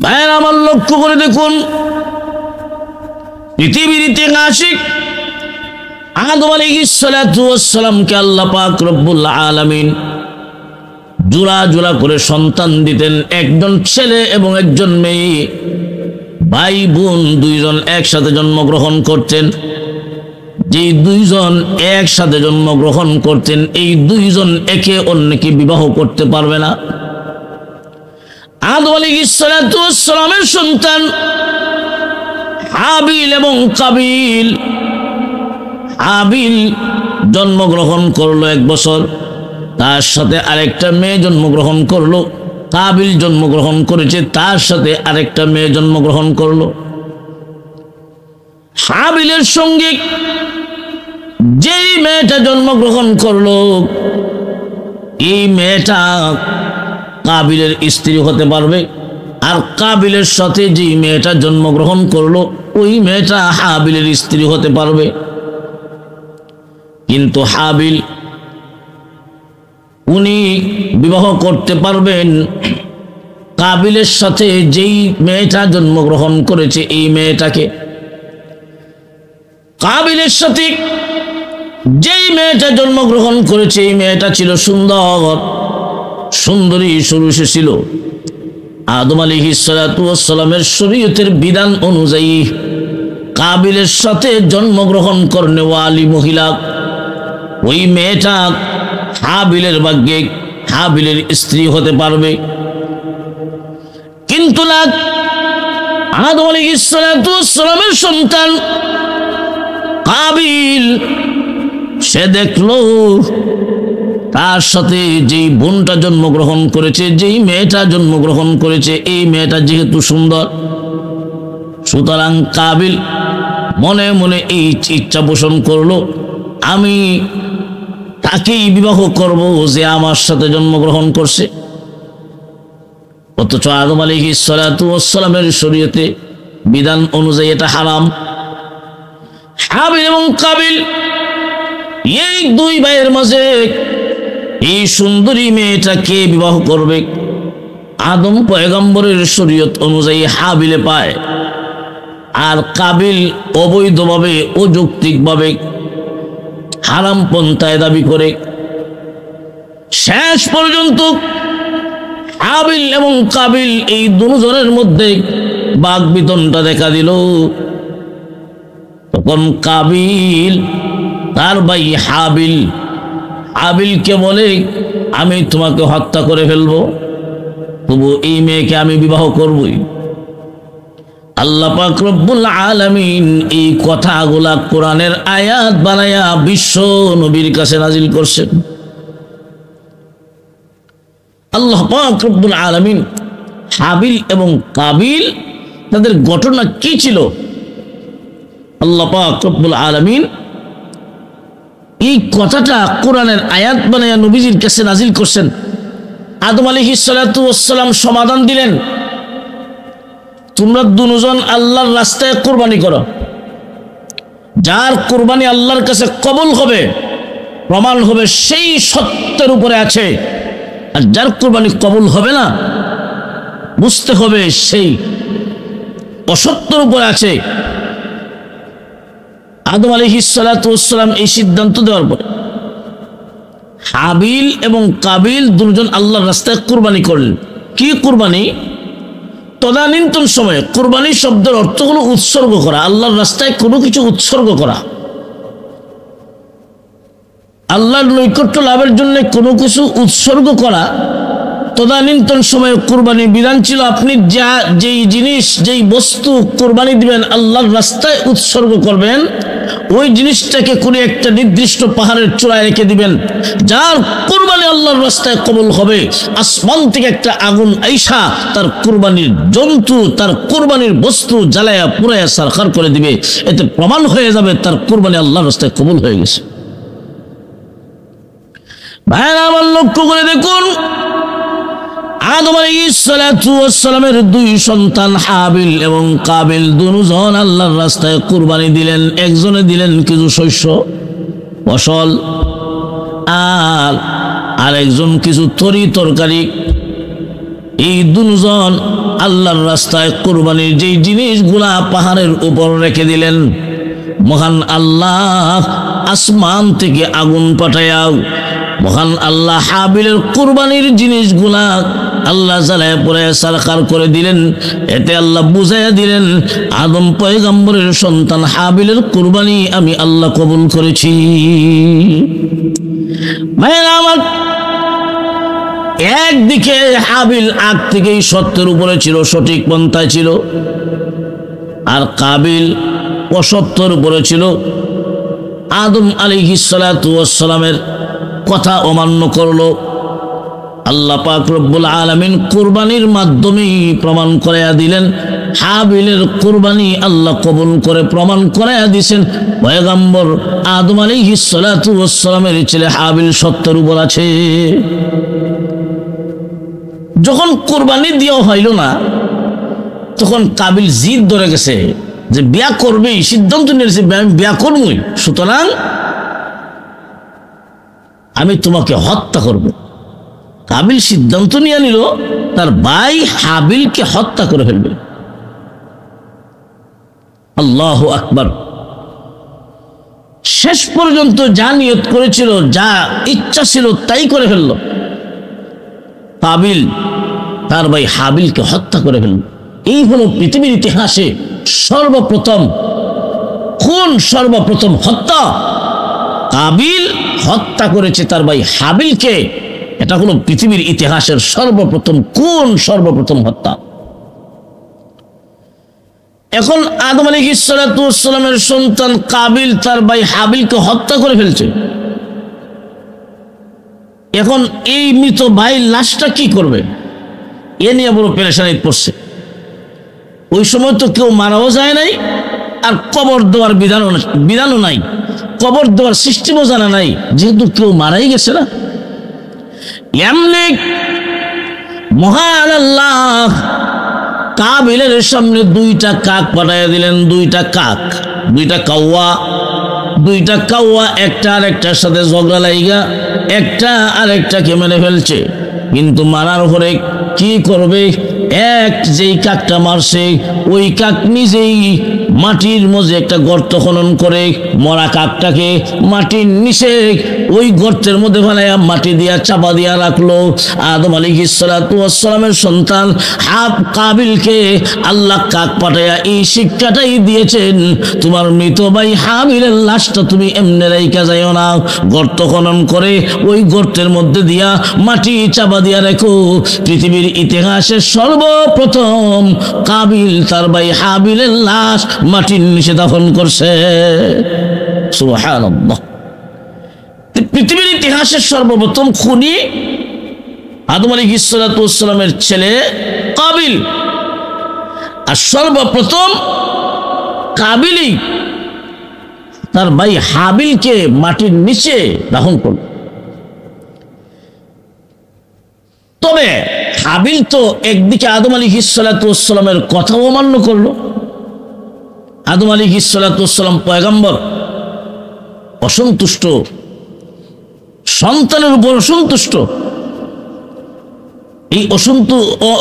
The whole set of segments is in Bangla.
ভাইয়েরা আমার লক্ষ্য করে দেখুন, পৃথিবীর ইতিহাসে আদম আলাইহিস সালাতু ওয়াস সালামকে আল্লাহ পাক রব্বুল আলামিন জোড়া জোড়া করে সন্তান দিতেন, একজন ছেলে এবং একজন মেয়ে, ভাই বোন দুইজন একসাথে জন্মগ্রহণ করতেন। যে দুইজন একসাথে জন্মগ্রহণ করতেন, এই দুইজন একে অন্যকে বিবাহ করতে পারবে না। আদম আলাইহিস সালাতু ওয়াস সালামের সন্তান হাবিল এবং কাবিল। হাবিল জন্মগ্রহণ করলো 1 বছর, তার সাথে আরেকটা মেয়ে জন্মগ্রহণ করলো। কাবিল জন্মগ্রহণ করেছে, তার সাথে আরেকটা মেয়ে জন্মগ্রহণ করলো। হাবিলের সঙ্গে যেই মেয়েটা জন্মগ্রহণ করলো, এই মেয়েটা কাবিলের স্ত্রী হতে পারবে, আর কাবিলের সাথে যে মেয়েটা জন্মগ্রহণ করলো ওই মেয়েটা হাবিলের স্ত্রী হতে পারবে। কিন্তু হাবিল উনি বিবাহ করতে পারবেন কাবিলের সাথে যেই মেয়েটা জন্মগ্রহণ করেছে এই মেয়েটাকে। কাবিলের সাথে যেই মেয়েটা জন্মগ্রহণ করেছে এই মেয়েটা ছিল সুন্দর, সুন্দরী সুরুষে ছিল। আদম আলাইহিস সালাতু ওয়াস সালামের শরীয়তের বিধান অনুযায়ী কাবিলের সাথে জন্মগ্রহণ করনেওয়ালি মহিলা ওই মেয়েটা হাবিলের ভাগ্যে হাবিলের স্ত্রী হতে পারবে। কিন্তু না, আদম আলাইহিস সালাতু ওয়াস সালামের সন্তান কাবিল সে দেখলো তার সাথে যেই বোনটা জন্মগ্রহণ করেছে, যেই মেয়েটা জন্মগ্রহণ করেছে, এই মেয়েটা যেহেতু সুন্দর, সুতরাং কাবিল মনে মনে এই ইচ্ছা পোষণ করলো, আমি তাকেই বিবাহ করব যে আমার সাথে জন্মগ্রহণ করছে। অথচ আদম আলাইহিস সালাতু ওয়াস সালামের শরীয়তে বিধান অনুযায়ী এটা হারাম। হাবিল এবং কাবিল এই দুই ভাইয়ের মাঝে এই সুন্দরী মেয়েটাকে বিবাহ করবে আদম পয়গম্বরের শরীয়ত অনুযায়ী হাবিলে পায়, আর কাবিল অবৈধভাবে অযৌক্তিকভাবে হারাম পন্থায় দাবি করে। শেষ পর্যন্ত হাবিল এবং কাবিল এই দুজনের মধ্যে বাকবিতণ্ডা দেখা দিল। তখন কাবিল তার ভাই হাবিলকে বলে, আমি তোমাকে হত্যা করে ফেলবো, তবু এই মেয়েকে আমি বিবাহ করবই। আল্লাহ পাক রব্বুল আলামিন এই কথাগুলা কোরআনের আয়াত বানায়া বিশ্ব নবীর কাছে নাজিল করছেন। আল্লাহ পাক রব্বুল আলামিন হাবিল এবং কাবিল তাদের ঘটনা কি ছিল, আল্লাহ পাক রব্বুল আলামিন এই কথাটা কোরআনের আয়াত বানায়া নবীজির কাছে নাজিল করছেন। আদম আলাইহিস সালাতু ওয়াস সালাম সমাধান দিলেন, তোমরা দুজন আল্লাহর রাস্তায় কুরবানি করো, যার কুরবানি আল্লাহর কাছে কবুল হবে, প্রমাণ হবে সেই সত্যের উপরে আছে, আর যার কুরবানি কবুল হবে না বুঝতে হবে সেই অসত্যের উপরে আছে। আদম আলাইহিস সালাতু ওয়াস সালাম এই সিদ্ধান্ত দেওয়ার পরে হাবিল এবং কাবিল দুজন আল্লাহর রাস্তায় কুরবানি করলেন। কি কুরবানি? তদানীন্তন সময়ে কুরবানি শব্দের অর্থ হলো উৎসর্গ করা, আল্লাহর রাস্তায় কোনো কিছু উৎসর্গ করা, আল্লাহর নৈকট্য লাভের জন্য কোনো কিছু উৎসর্গ করা। তদানীন্তন সময়ে কুরবানি বিধান ছিল, আপনি যেই জিনিস যেই বস্তু কুরবানি দিবেন আল্লাহর রাস্তায় উৎসর্গ করবেন, ওই জিনিসটাকে কোনো একটা নির্দিষ্ট পাহাড়ের চূড়ায় রেখে দিবেন, যার কুরবানি আল্লাহর রাস্তায় কবুল হবে। আসমান থেকে একটা আগুন আইসা তার কুরবানির জন্তু, তার কুরবানির বস্তু জ্বালায়া পুরায়া সারখার করে দিবে, এতে প্রমাণ হয়ে যাবে তার কুরবানি আল্লাহর রাস্তায় কবুল হয়ে গেছে। ভাইরা আমার লক্ষ্য করে দেখুন, আদম আলাইহিস সালাতু ওয়াস সালামের দুই সন্তান হাবিল এবং কাবিল দুজন আল্লাহর রাস্তায় কুরবানি দিলেন। একজনে দিলেন কিছু শস্য ফসল, আর আরেকজন কিছু তরি তরকারি। এই দুজন আল্লাহর রাস্তায় কুরবানির যেই জিনিসগুলা পাহাড়ের উপর রেখে দিলেন, মহান আল্লাহ আসমান থেকে আগুন পাঠায়াও মহান আল্লাহ হাবিলের কুরবানির জিনিসগুলা আল্লাহ জ্বালায় পরে সারখার করে দিলেন। এতে আল্লাহ বুঝাইয়া দিলেন, আদম পয়গম্বরের সন্তান হাবিলের কুরবানি আমি আল্লাহ কবুল করেছি। ভাইরা আমার, একদিকে হাবিল আগ থেকেই সত্যের উপরে ছিল, সঠিক পন্থায় ছিল, আর কাবিল অসত্যের উপরে ছিল। আদম আলাইহিস সালাতু ওয়াস সালামের কথা অমান্য করলো। আল্লাহ পাক রব্বুল আলামিন কুরবানির মাধ্যমে প্রমাণ করাইয়া দিলেন, হাবিলের কুরবানি আল্লাহ কবুল করে প্রমাণ করাইয়া দিয়েছেন পয়গম্বর আদম আলাইহিস সালাতু ওয়াস সালামের ছেলে হাবিল সত্যের উপর আছে। যখন কুরবানি দেওয়া হইল না, তখন কাবিল জিদ ধরে গেছে যে বিয়া করবেই, সিদ্ধান্ত নিয়েছে আমি বিয়া করবই, সুতরাং আমি তোমাকে হত্যা করব। কাবিল সিদ্ধান্ত নিয়ে নিল তার ভাই হাবিলকে হত্যা করে ফেলবে। আল্লাহু আকবার। শেষ পর্যন্ত যা নিয়ত করেছিল, যা ইচ্ছা ছিল তাই করে ফেলল। কাবিল তার ভাই হাবিলকে হত্যা করে ফেলল। এই হলো পৃথিবীর ইতিহাসে সর্বপ্রথম খুন, সর্বপ্রথম হত্যা। কাবিল হত্যা করেছে তার ভাই হাবিলকে। এটা হলো পৃথিবীর ইতিহাসের সর্বপ্রথম খুন, সর্বপ্রথম হত্যা। এখন আদম আলাইহিস সালাতু ওয়াস সালামের সন্তান কাবিল তার ভাই হাবিলকে হত্যা করে ফেলছে। এখন এই মৃত ভাইয়ের লাশটা কি করবে, এ নিয়ে বড় পেরেশানি পড়ছে। ওই সময় তো কেউ মারাও যায় নাই, আর কবর দেওয়ার বিধানও নাই, কবর দেওয়ার সিস্টেমও জানা নাই, যেহেতু কেউ মারাই গেছে না। এমনি মহান আল্লাহ কাবিলের সামনে দুইটা কাক পাঠাইয়া দিলেন। দুইটা কাক, দুইটা কাউয়া একটা আরেকটার সাথে ঝগড়া লাইগা একটা আরেকটাকে মেরে ফেলছে। কিন্তু মারার পরে কি করবে, এক যেই কাকটা মারছে ওই কাক নিজেই মাটির মধ্যে একটা গর্ত খনন করে মরা কাকটাকে মাটির নিচে ওই গর্তের মধ্যে ফেলাইয়া মাটি দিয়া চাপা দিয়া রাখলো। আদম আলাইহিস সালাতু ওয়াস সালামের সন্তান কাবিলকে আল্লাহ কাক পাঠাইয়া এই শিক্ষাটাই দিয়েছেন, তোমার মৃত ভাই হাবিলের লাশটা তুমি এমনি রাইখা যাইও না, গর্ত খনন করে ওই গর্তের মধ্যে দিয়া মাটি চাপা দিয়া রেখো। পৃথিবীর ইতিহাসের সর্বপ্রথম কাবিল তার ভাই হাবিলের লাশ মাটির নিচে দাফন করছে। সুবহানাল্লাহ। পৃথিবীর ইতিহাসের সর্বপ্রথম খুনি আদম আলাইহিস সালাতু ওয়াস সালামের ছেলে কাবিল, আর সর্বপ্রথম কাবিলই তার ভাই হাবিলকে মাটির নিচে দাফন করল। তবে হাবিল তো একদিকে আদম আলাইহিস সালাতু ওয়াস সালামের কথাও অমান্য করলো। আদম আলাইহিস সালাতু ওয়াস সালাম পয়গম্বর, অসন্তুষ্ট, সন্তানের উপর অসন্তুষ্ট। এই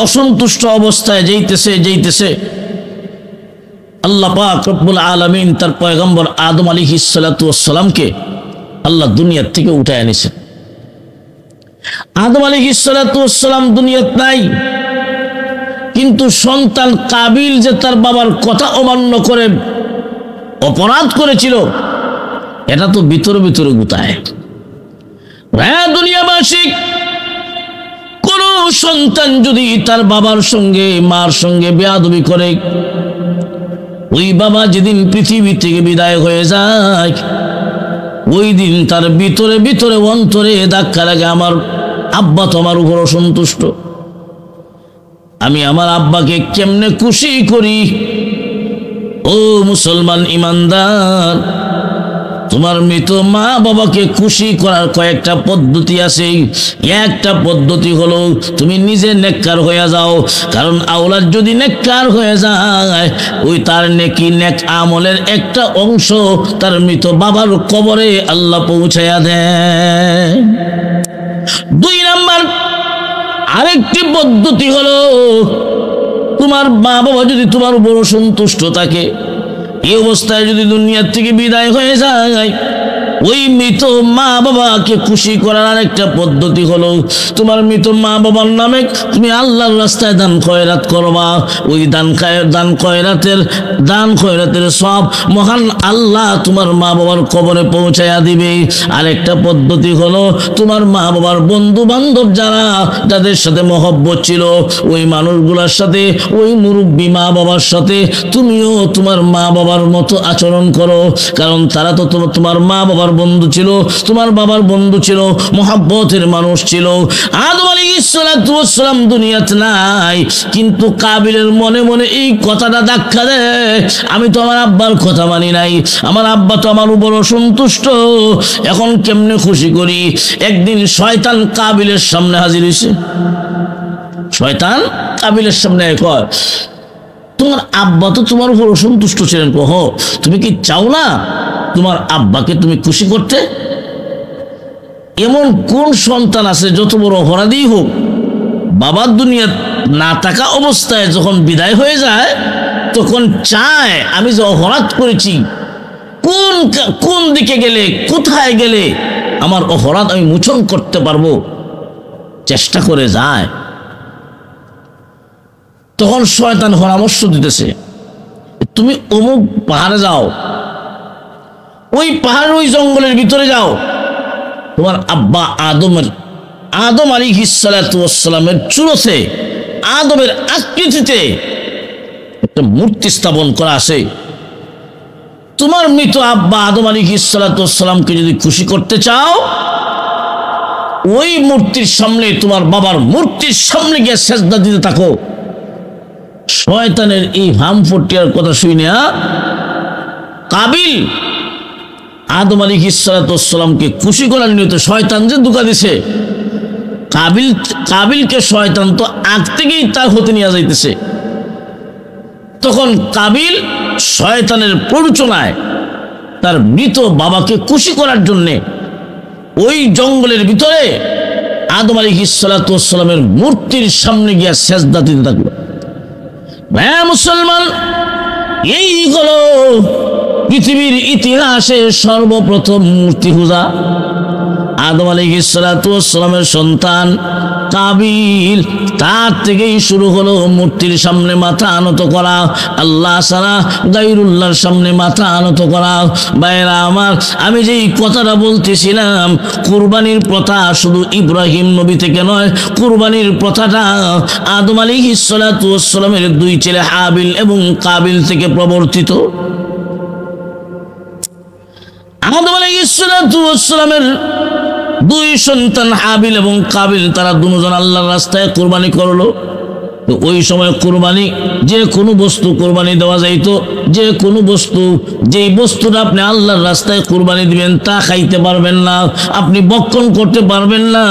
অসন্তুষ্ট অবস্থায় যাইতেছে আল্লাহ পাক রব্বুল আলামিন তার পয়গম্বর আদম আলাইহিস সালাতু ওয়াস সালামকে আল্লাহ দুনিয়ার থেকে উঠায় এনেছেন। আদম আলাইহিস সালাতু ওয়াস সালাম দুনিয়াত নাই, কিন্তু সন্তান কাবিল যে তার বাবার কথা অমান্য করে অপরাধ করেছিল, এটা তো ভিতরে ভিতরে গুতায়। দুনিয়াবাসী, কোন সন্তান যদি তার বাবার সঙ্গে মার সঙ্গে বেয়াদবি করে, ওই বাবা যেদিন পৃথিবী থেকে বিদায় হয়ে যায়, ওই দিন তার ভিতরে ভিতরে অন্তরে ধাক্কা লাগে, আমার আব্বা তো আমার উপর অসন্তুষ্ট, আমি আমার আব্বাকে কেমনে খুশি করি। ও মুসলমান ইমানদার, তোমার মৃত মা বাবাকে খুশি করার কয়েকটা পদ্ধতি আছে। একটা পদ্ধতি হলো তুমি নিজে নেককার হয়ে যাও, কারণ আওলাদ যদি নেককার হয়ে যায়, ওই তার নেকি নেক আমলের একটা অংশ তার মৃত বাবার কবরে আল্লাহ পৌঁছায়া দেয়। 2 নাম্বার আরেকটি পদ্ধতি হলো তোমার মা বাবা যদি তোমার উপর সন্তুষ্ট থাকে, এই অবস্থায় যদি দুনিয়ার থেকে বিদায় হয়ে যায়, ওই মৃত মা বাবাকে খুশি করার আরেকটা পদ্ধতি হলো তোমার মৃত মা বাবার নামে তুমি আল্লাহর রাস্তায় দান খয়রাত করবা। ওই দান খয়রাতের সব মহান আল্লাহ তোমার মা বাবার কবরে পৌঁছায়া দিবে। আরেকটা পদ্ধতি হলো তোমার মা বাবার বন্ধু বান্ধব যাদের সাথে মহব্বত ছিল, ওই মানুষগুলোর সাথে, ওই মুরব্বী মা বাবার সাথে তুমিও তোমার মা বাবার মতো আচরণ করো, কারণ তারা তো তোমার মা বাবার বন্ধু ছিল, তোমার বাবার বন্ধু ছিল, মহব্বতের মানুষ ছিল। আদম আলাইহিস সালাতু ওয়াস সালাম দুনিয়াতে নাই, কিন্তু কাবিলের মনে মনে এই কথাটা ধাক্কা দেয়, আমি তো আমার আব্বার কথা মানি নাই, আমার আব্বা তো আমার উপর অসন্তুষ্ট, এখন কেমনে খুশি করি। একদিন শয়তান কাবিলের সামনে হাজির হয়েছে। শয়তান কাবিলের সামনে কয়, তোমার আব্বা তো তোমার উপর অসন্তুষ্ট ছিলেন, কহ তুমি কি চাও না তোমার আব্বাকে তুমি খুশি করতে? এমন কোন সন্তান আছে যত বড় অপরাধী হোক, বাবার দুনিয়া না থাকা অবস্থায় যখন বিদায় হয়ে যায় তখন চায় আমি যে অপরাধ করেছি, কোন দিকে গেলে, কোথায় গেলে আমার অপরাধ আমি মোচন করতে পারবো, চেষ্টা করে যায়। তখন শয়তান পরামর্শ দিতেছে, তুমি অমুক পাহাড়ে যাও, ওই পাহাড় ওই জঙ্গলের ভিতরে যাও, তোমার আব্বা আদম আলাইহিস সালাতু ওয়াস সালামের চুরোতে আদমের আকৃতিতে একটা মূর্তি স্থাপন করা আছে। তোমার মৃত আব্বা আদম আলাইহিস সালাতু ওয়াস সালামকে যদি খুশি করতে চাও, ওই মূর্তির সামনে, তোমার বাবার মূর্তির সামনে গিয়ে সেজদা দিতে থাকো। শয়তানের এই হামফটিয়ার কথা শুনে কাবিল আদম আলাইহিস সালাতু ওয়াস সালামকে খুশি করার নিয়তে শয়তান যে ধোঁকা দিছে, কাবিলকে শয়তান তো আগ থেকেই তার হতে নিয়ে যাইতেছে। তখন কাবিল শয়তানের প্ররোচনায় তার মৃত বাবাকে খুশি করার জন্যে ওই জঙ্গলের ভিতরে আদম আলাইহিস সালাতু ওয়াস সালামের মূর্তির সামনে গিয়া সেজদা দিতে থাকলো। মুসলমান, এই হলো পৃথিবীর ইতিহাসে সর্বপ্রথম মূর্তি পূজা। আদম আলাইহিস সালাতু ওয়াস সালামের সন্তান কাবিল, তার থেকেই শুরু হলো মূর্তির সামনে মাথা আনত করা, আল্লাহ ছাড়া গায়রুল্লাহর সামনে মাথা আনত করা। ভাইরা আমার, আমি যেই কথাটা বলতেছিলাম, কুরবানির প্রথা শুধু ইব্রাহিম নবী থেকে নয়, কুরবানির প্রথাটা আদম আলাইহিস সালাতু ওয়াস সালামের দুই ছেলে হাবিল এবং কাবিল থেকে প্রবর্তিত। আদম আলাইহিস সালাতু ওয়াস সালামের দুই সন্তান হাবিল এবং কাবিল, তারা দুজন আল্লাহর রাস্তায় কুরবানি করলো। তো ওই সময় কুরবানি যে কোনো বস্তু কুরবানি দেওয়া যাইতো, যে কোনো বস্তু, যেই বস্তুটা আপনি আল্লাহর রাস্তায় কুরবানি দিবেন তা খাইতে পারবেন না, আপনি ভক্ষণ করতে পারবেন না,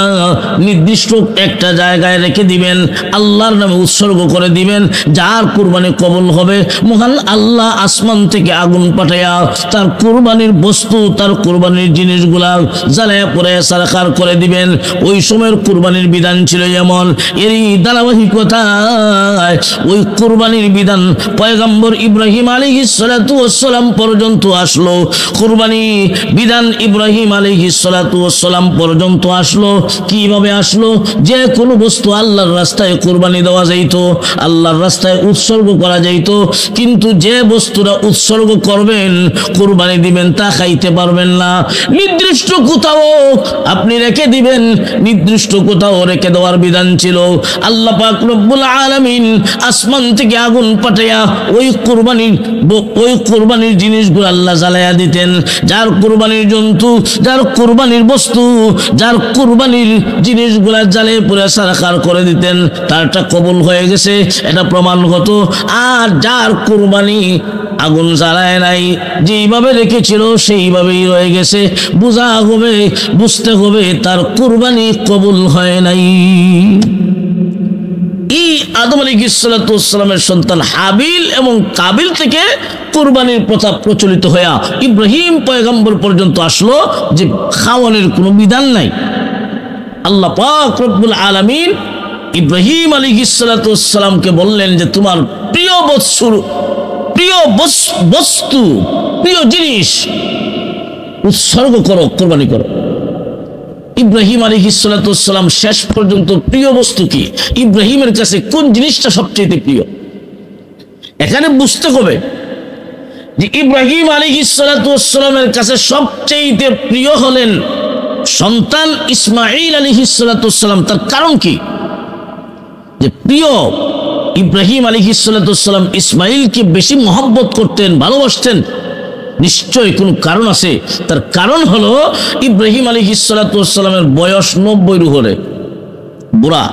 নির্দিষ্ট একটা জায়গায় রেখে দিবেন, আল্লাহর নামে উৎসর্গ করে দিবেন। যার কুরবানি কবুল হবে, মহান আল্লাহ আসমান থেকে আগুন পাঠাইয়া তার কুরবানির বস্তু, তার কুরবানির জিনিসগুলা জ্বালায়া পরে সারকার করে দিবেন। ওই সময়ের কুরবানির বিধান ছিল যেমন, এরই ধারাবাহিকতা ওই কুরবানির বিধান পয়গম্বর ইব্রাহিম আলাইহিস সালাতু ওয়াস সালাম পর্যন্ত আসলো। কুরবানি বিধান ইব্রাহিম আলাইহিস সালাতু ওয়াস সালাম পর্যন্ত আসলো। কিভাবে আসলো? যে কোনো বস্তু আল্লাহর রাস্তায় কুরবানি দেওয়া যাইতো, আল্লাহর রাস্তায় উৎসর্গ করা যাইতো, কিন্তু যে বস্তুটা উৎসর্গ করবেন, কুরবানি দিবেন, তা খাইতে পারবেন না। নির্দিষ্ট কোথাও আপনি রেখে দিবেন, নির্দিষ্ট কোথাও রেখে দেওয়ার বিধান ছিল। আল্লাহ পাক রব্বুল আলামিন আসমান থেকে আগুন পাঠাইয়া ওই কুরবানির জিনিসগুলো আল্লাহ জ্বালাইয়া দিতেন। যার কুরবানির জন্তু, যার কুরবানির বস্তু, যার কুরবানির জিনিসগুলা জ্বালিয়ে পুরে সারকার করে দিতেন, তারটা কবুল হয়ে গেছে, এটা প্রমাণ হতো। আর যার কুরবানি আগুন জ্বালায় নাই, যেইভাবে রেখেছিল সেইভাবেই রয়ে গেছে, বুঝতে হবে তার কুরবানি কবুল হয় নাই। এই আদম আলাইহিস সালাতু ওয়াস সালামের সন্তান হাবিল এবং কাবিল থেকে কুরবানির প্রথা প্রচলিত হয়ে ইব্রাহিম পয়গম্বর পর্যন্ত আসলো, যে খাওয়ানোর কোনো বিধান নাই। আল্লাহ পাক রব্বুল আলামিন ইব্রাহিম আলাইহিস সালাতু ওয়াস সালামকে বললেন যে তোমার প্রিয় বস্তু প্রিয় জিনিস উৎসর্গ করো, কোরবানি করো। ইব্রাহিম আলাইহিস সালাতু ওয়াস সালাম শেষ পর্যন্ত প্রিয় বস্তু কি, ইব্রাহিমের কাছে কোন জিনিসটা সবচেয়ে প্রিয়, এখানে বুঝতে হবে যে ইব্রাহিম আলাইহিস সালাতু ওয়াস সালামের কাছে সবচেয়ে প্রিয় হলেন সন্তান ইসমাঈল আলাইহিস সালাতু ওয়াস সালাম। তার কারণ কি যে প্রিয় ইব্রাহিম আলাইহিস সালাতু ওয়াস সালাম ইসমাঈলকে বেশি মহব্বত করতেন, ভালোবাসতেন? নিশ্চয়ই কোনো কারণ আছে। তার কারণ হলো ইব্রাহিম আলাইহিস সালাতু ওয়াস সালামের বয়স 90 উপরে, বুড়া।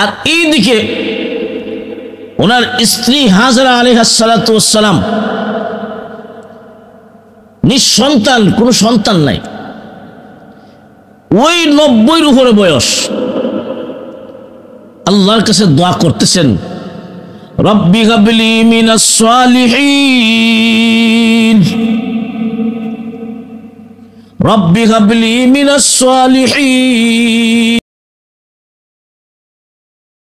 আর এইদিকে ওনার স্ত্রী হাজরা আলাইহিস সালাতু ওয়াস সালাম নিঃসন্তান, কোনো সন্তান নাই, ওই 90 উপরে বয়স। আল্লাহর কাছে দোয়া করতেছেন, রব্বি হাবলি মিনাস সালিহিন, রব্বি হাবলি মিনাস সালিহিন।